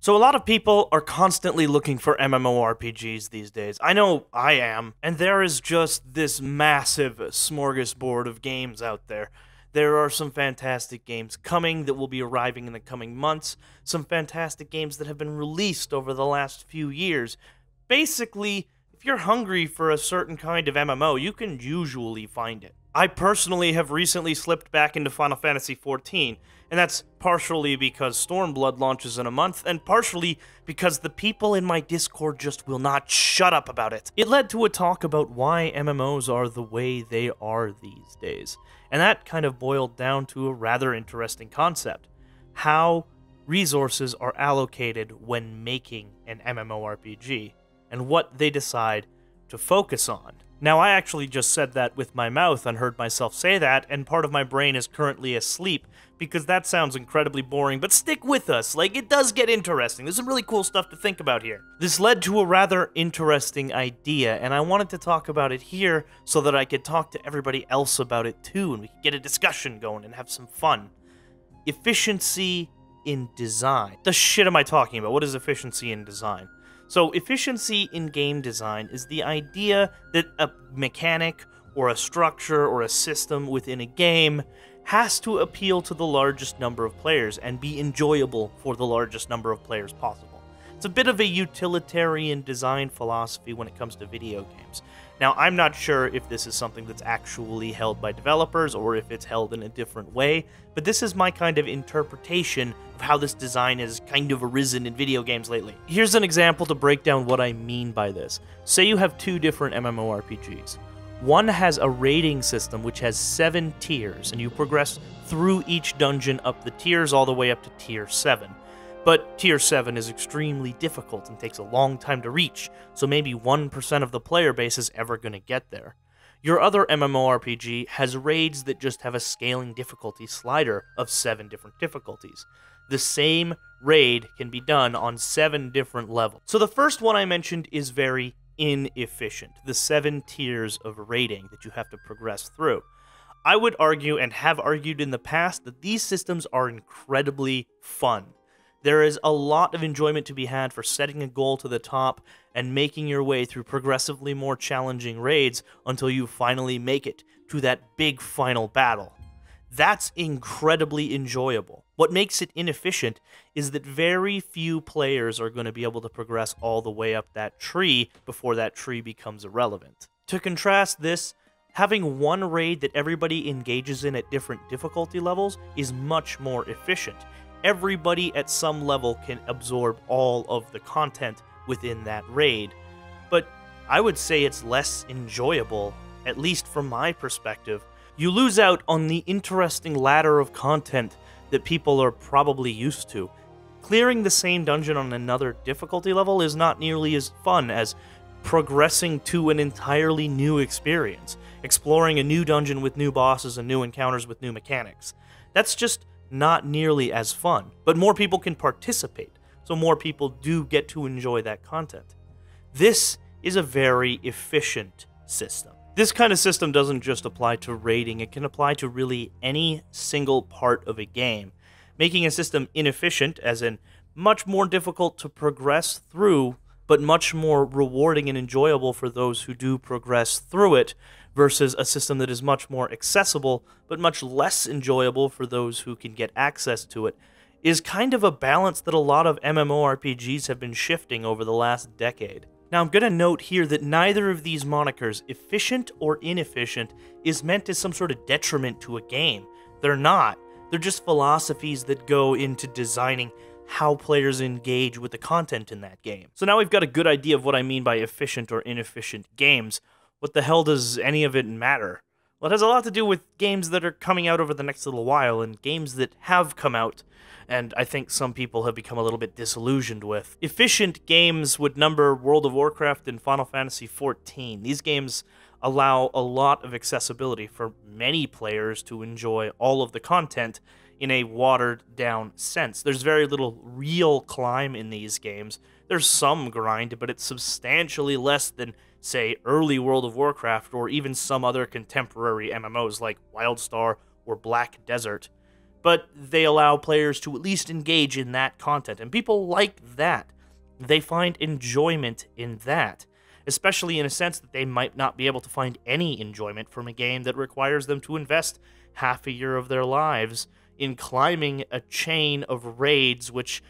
So a lot of people are constantly looking for MMORPGs these days. I know I am, and there is just this massive smorgasbord of games out there. There are some fantastic games coming that will be arriving in the coming months, some fantastic games that have been released over the last few years. Basically, if you're hungry for a certain kind of MMO, you can usually find it. I personally have recently slipped back into Final Fantasy XIV, and that's partially because Stormblood launches in a month, and partially because the people in my Discord just will not shut up about it. It led to a talk about why MMOs are the way they are these days, and that kind of boiled down to a rather interesting concept: how resources are allocated when making an MMORPG, and what they decide to focus on. Now, I actually just said that with my mouth and heard myself say that, and part of my brain is currently asleep, because that sounds incredibly boring, but stick with us, like, it does get interesting. There's some really cool stuff to think about here. This led to a rather interesting idea, and I wanted to talk about it here so that I could talk to everybody else about it too, and we could get a discussion going and have some fun. Efficiency in design. The shit am I talking about? What is efficiency in design? So, efficiency in game design is the idea that a mechanic, or a structure, or a system within a game has to appeal to the largest number of players and be enjoyable for the largest number of players possible. It's a bit of a utilitarian design philosophy when it comes to video games. Now, I'm not sure if this is something that's actually held by developers or if it's held in a different way, but this is my kind of interpretation of how this design has kind of arisen in video games lately. Here's an example to break down what I mean by this. Say you have two different MMORPGs. One has a rating system which has 7 tiers, and you progress through each dungeon up the tiers all the way up to tier 7. But tier 7 is extremely difficult and takes a long time to reach, so maybe 1% of the player base is ever going to get there. Your other MMORPG has raids that just have a scaling difficulty slider of 7 different difficulties. The same raid can be done on 7 different levels. So the first one I mentioned is very inefficient, the 7 tiers of rating that you have to progress through. I would argue, and have argued in the past, that these systems are incredibly fun. There is a lot of enjoyment to be had for setting a goal to the top and making your way through progressively more challenging raids until you finally make it to that big final battle. That's incredibly enjoyable. What makes it inefficient is that very few players are going to be able to progress all the way up that tree before that tree becomes irrelevant. To contrast this, having one raid that everybody engages in at different difficulty levels is much more efficient. Everybody at some level can absorb all of the content within that raid, but I would say it's less enjoyable, at least from my perspective. You lose out on the interesting ladder of content that people are probably used to. Clearing the same dungeon on another difficulty level is not nearly as fun as progressing to an entirely new experience, exploring a new dungeon with new bosses and new encounters with new mechanics. That's just not nearly as fun, but more people can participate, so more people do get to enjoy that content. This is a very efficient system. This kind of system doesn't just apply to raiding, it can apply to really any single part of a game, making a system inefficient, as in much more difficult to progress through, but much more rewarding and enjoyable for those who do progress through it, versus a system that is much more accessible, but much less enjoyable for those who can get access to it, is kind of a balance that a lot of MMORPGs have been shifting over the last decade. Now, I'm going to note here that neither of these monikers, efficient or inefficient, is meant as some sort of detriment to a game. They're not. They're just philosophies that go into designing how players engage with the content in that game. So now we've got a good idea of what I mean by efficient or inefficient games. What the hell does any of it matter? Well, it has a lot to do with games that are coming out over the next little while, and games that have come out, and I think some people have become a little bit disillusioned with. Efficient games would number World of Warcraft and Final Fantasy XIV. These games allow a lot of accessibility for many players to enjoy all of the content in a watered-down sense. There's very little real climb in these games. There's some grind, but it's substantially less than, say, early World of Warcraft or even some other contemporary MMOs like WildStar or Black Desert. but they allow players to at least engage in that content, and people like that. They find enjoyment in that, especially in a sense that they might not be able to find any enjoyment from a game that requires them to invest half a year of their lives in climbing a chain of raids which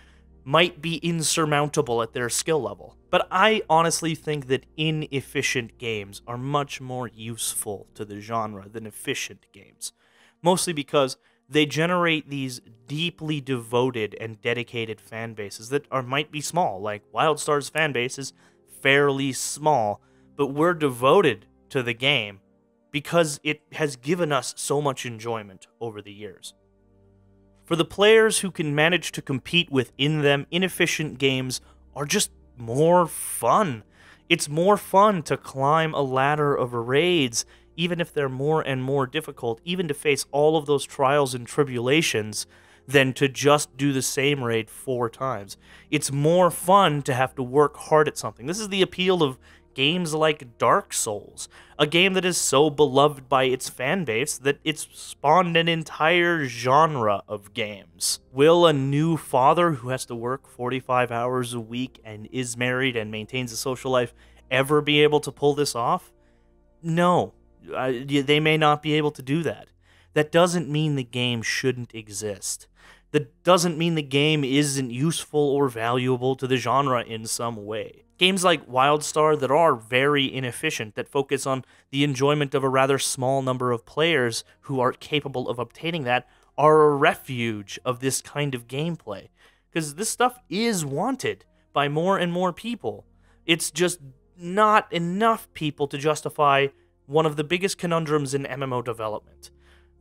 might be insurmountable at their skill level. But I honestly think that inefficient games are much more useful to the genre than efficient games, mostly because they generate these deeply devoted and dedicated fan bases that might be small. Like WildStar's fan base is fairly small, but we're devoted to the game because it has given us so much enjoyment over the years. For the players who can manage to compete within them, inefficient games are just more fun. It's more fun to climb a ladder of raids, even if they're more and more difficult, even to face all of those trials and tribulations, than to just do the same raid 4 times. It's more fun to have to work hard at something. This is the appeal of games like Dark Souls, a game that is so beloved by its fan base that it's spawned an entire genre of games. Will a new father who has to work 45 hours a week and is married and maintains a social life ever be able to pull this off? No. They may not be able to do that. That doesn't mean the game shouldn't exist. That doesn't mean the game isn't useful or valuable to the genre in some way. Games like WildStar that are very inefficient, that focus on the enjoyment of a rather small number of players who are capable of obtaining that, are a refuge of this kind of gameplay. Because this stuff is wanted by more and more people. It's just not enough people to justify one of the biggest conundrums in MMO development: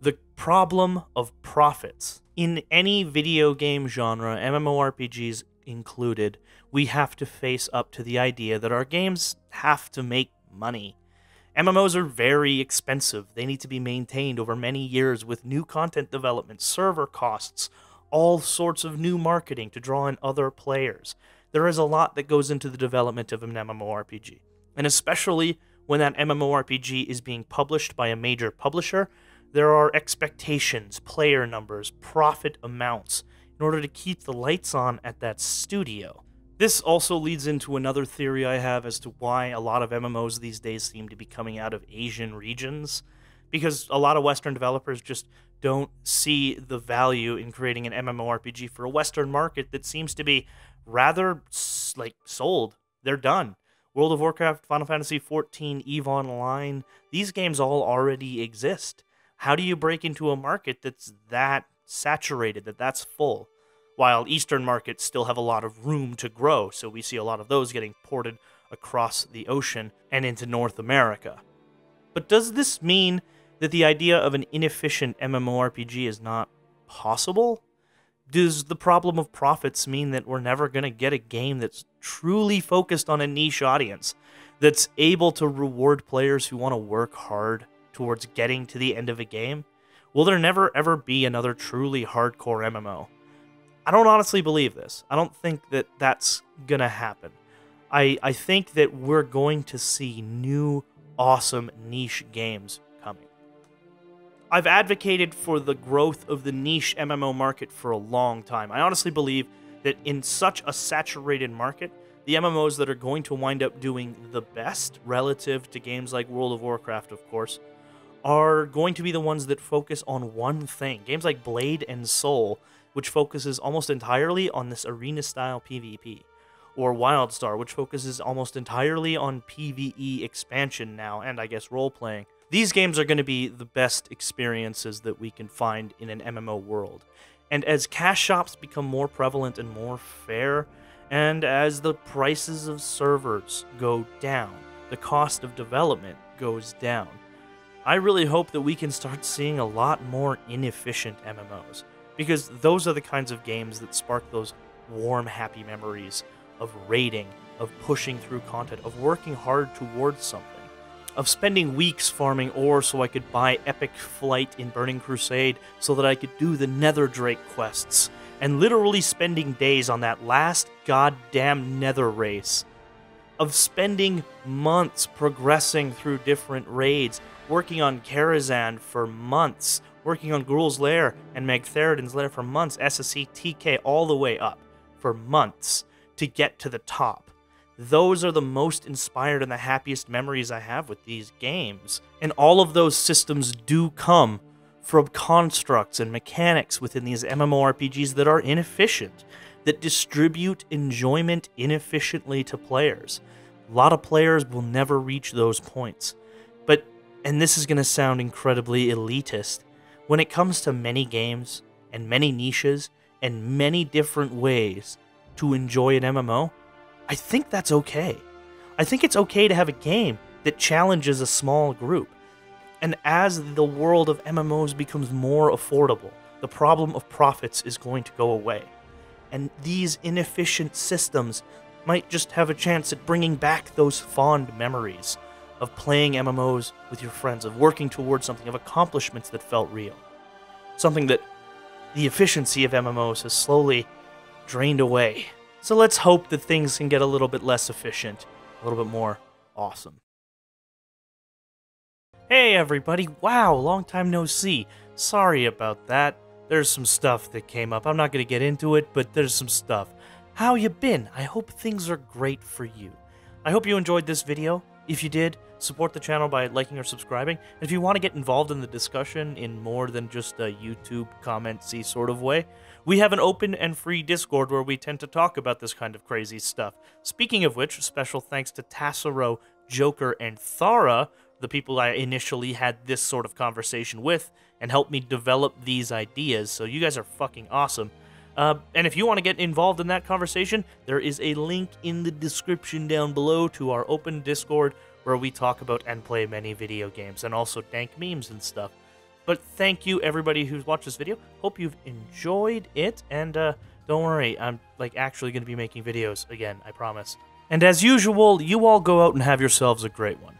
the problem of profits. In any video game genre, MMORPGs included, we have to face up to the idea that our games have to make money. MMOs are very expensive. They need to be maintained over many years with new content development, server costs, all sorts of new marketing to draw in other players. There is a lot that goes into the development of an MMORPG. And especially when that MMORPG is being published by a major publisher, there are expectations, player numbers, profit amounts, in order to keep the lights on at that studio. This also leads into another theory I have as to why a lot of MMOs these days seem to be coming out of Asian regions, because a lot of Western developers just don't see the value in creating an MMORPG for a Western market that seems to be rather, sold. They're done. World of Warcraft, Final Fantasy XIV, EVE Online, these games all already exist. How do you break into a market that's that saturated, that's full? While Eastern markets still have a lot of room to grow, so we see a lot of those getting ported across the ocean and into North America. But does this mean that the idea of an inefficient MMORPG is not possible? Does the problem of profits mean that we're never going to get a game that's truly focused on a niche audience, that's able to reward players who want to work hard towards getting to the end of a game? Will there never ever be another truly hardcore MMO? I don't honestly believe this. I don't think that that's going to happen. I think that we're going to see new, awesome niche games coming. I've advocated for the growth of the niche MMO market for a long time. I honestly believe that in such a saturated market, the MMOs that are going to wind up doing the best relative to games like World of Warcraft, of course, are going to be the ones that focus on one thing. Games like Blade and Soul, which focuses almost entirely on this arena-style PvP. Or WildStar, which focuses almost entirely on PvE expansion now, and I guess role-playing. These games are going to be the best experiences that we can find in an MMO world. And as cash shops become more prevalent and more fair, and as the prices of servers go down, the cost of development goes down, I really hope that we can start seeing a lot more inefficient MMOs. Because those are the kinds of games that spark those warm, happy memories of raiding, of pushing through content, of working hard towards something, of spending weeks farming ore so I could buy Epic Flight in Burning Crusade so that I could do the Nether Drake quests, and literally spending days on that last goddamn Nether race, of spending months progressing through different raids, working on Karazhan for months, working on Gruul's Lair and Magtheridon's Lair for months, SSC, TK, all the way up for months to get to the top. Those are the most inspired and the happiest memories I have with these games. And all of those systems do come from constructs and mechanics within these MMORPGs that are inefficient, that distribute enjoyment inefficiently to players. A lot of players will never reach those points. But, and this is going to sound incredibly elitist, when it comes to many games and many niches and many different ways to enjoy an MMO, I think that's okay. I think it's okay to have a game that challenges a small group. And as the world of MMOs becomes more affordable, the problem of profits is going to go away. And these inefficient systems might just have a chance at bringing back those fond memories of playing MMOs with your friends, of working towards something, of accomplishments that felt real. Something that the efficiency of MMOs has slowly drained away. So let's hope that things can get a little bit less efficient, a little bit more awesome. Hey everybody, wow, long time no see. Sorry about that. There's some stuff that came up. I'm not going to get into it, but there's some stuff. How you been? I hope things are great for you. I hope you enjoyed this video. If you did, support the channel by liking or subscribing. And if you want to get involved in the discussion in more than just a YouTube comment-y sort of way, we have an open and free Discord where we tend to talk about this kind of crazy stuff. Speaking of which, special thanks to Tassero, Joker, and Thara, the people I initially had this sort of conversation with, and helped me develop these ideas, so you guys are fucking awesome. And if you want to get involved in that conversation, there is a link in the description down below to our open Discord where we talk about and play many video games, and also dank memes and stuff. But thank you everybody who's watched this video. Hope you've enjoyed it, and don't worry, I'm actually going to be making videos again, I promise. And as usual, you all go out and have yourselves a great one.